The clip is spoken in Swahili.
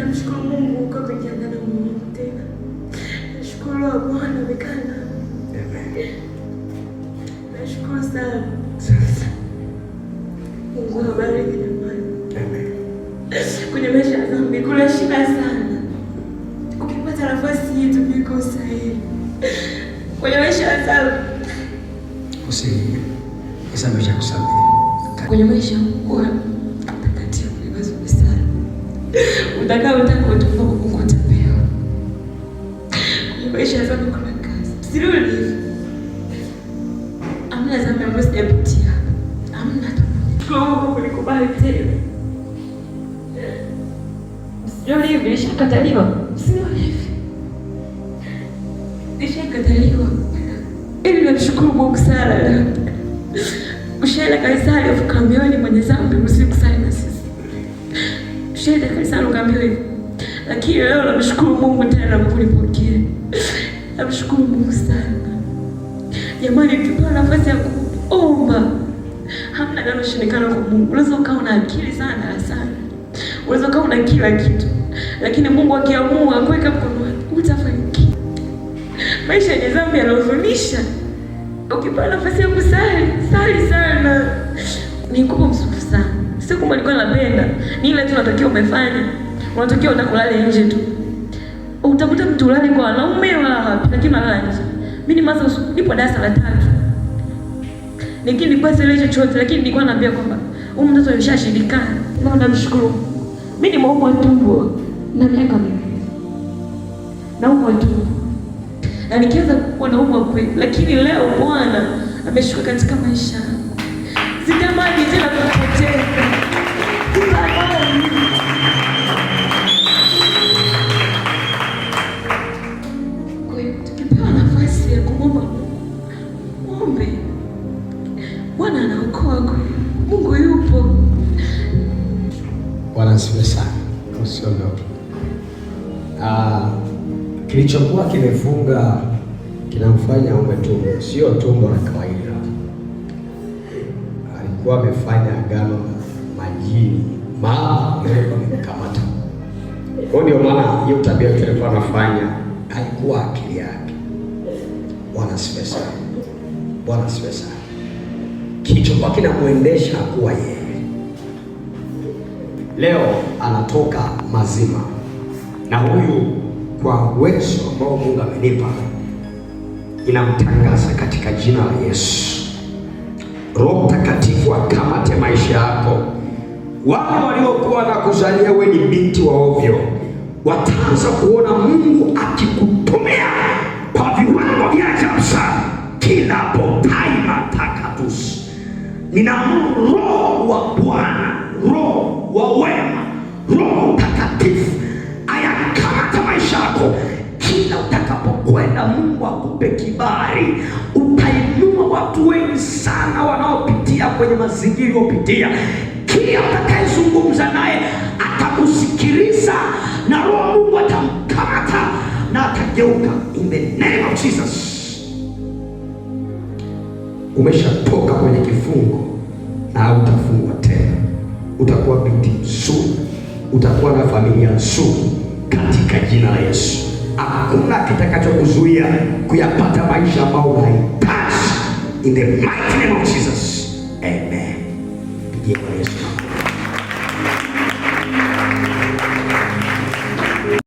namshukuru Mungu kwa kujiandaa na Mungu tena. Nashukuru Bwana amekana. Amen. Nashukuru sana. Mungu abariki jamani. Amen. Kwenye maisha yangu kuna shida sana. Ukipata nafasi hii tupiko sahihi. Kwenye maisha yangu usilie. Kisa maisha kusamehe. Kwenye maisha yangu takatifu ni vizuri sana. Utaka utufa Mungu atapewa. Kwenye maisha yangu kuna kazi. Sirudi. Amna zambi ambayo sijapitia. Amna tu. Mungu kulikubali tena. Sio hivi nishakataliwa. Sio hivi. Nishakataliwa. Ili namshukuru Mungu sana. Ushaenda kanisani ukaambiwa ni mwenye dhambi usikusali na sisi. Ushaenda kanisani ukaambiwa hivi. Lakini leo namshukuru Mungu tena kwa kunipokea. Namshukuru Mungu sana. Jamani, tupewe nafasi ya kuomba. Hamna linaloshindikana kwa Mungu. Unaweza ukawa na akili sana darasani. Unaweza ukawa na kila kitu. Lakini Mungu akiamua kuweka mkono wake, utafanikiwa. Maisha yenye dhambi yanahuzunisha. Ukipewa nafasi ya kusali, sali sana. Nikupa msufu sana. Sio kama nilikuwa napenda. Ni ile tu natakiwa umefanya. Unatakiwa utakulala nje tu. Utakuta mtu ulale kwa wanaume wala wapi, lakini unalala nje. Mimi ni maza nipo darasa la 3. Lakini nilikuwa sile chochote, lakini nilikuwa naambia kwamba huyu mtoto ameshashindikana. Na namshukuru. Mimi ni maumo tumbo na miaka mingi. Naumwa tumbo. Na nikianza kuwa naumwa kweli, lakini leo Bwana ameshuka katika maisha yangu. Sitamani tena kupoteza. Sitamani. Kwa hiyo tukipewa nafasi ya kumwomba muombe. Bwana anaokoa. Mungu yupo. Bwana asifiwe sana. Usiondoke. Kilichokuwa kimefunga kinamfanya aume tumbo, sio tumbo la kawaida. Alikuwa amefanya agano na majini, alikuwa amemkamata. Kwa ndio maana hiyo tabia alikuwa anafanya haikuwa akili yake. Bwana asifiwe sana. Bwana asifiwe sana. Kilichokuwa kinamuendesha hakuwa yeye. Leo anatoka mazima, na huyu kwa uwezo ambao Mungu amenipa inamtangaza katika jina la Yesu. Roho Mtakatifu akamate maisha yako. Wale waliokuwa na kuzalia wewe ni binti wa ovyo wataanza kuona Mungu akikutumia kwa viwango vya ajabu sana. Kila potaima takatus. Nina Roho wa Bwana, Roho wa wema, Roho Mtakatifu ayakamata maisha yako. Kila utakapokwenda Mungu akupe kibali. Utainua watu wengi sana wanaopitia kwenye mazingira upitia. Kila utakayezungumza naye atakusikiliza na Roho Mungu atamkamata na atageuka. In the name of Jesus. Umeshatoka kwenye kifungo na hautafungwa tena. Utakuwa binti nzuri, utakuwa na familia nzuri katika jina la Yesu. Hakuna kitakachokuzuia kuyapata maisha ambayo unahitaji. In the mighty name of Jesus. Amen. Pigie Yesu.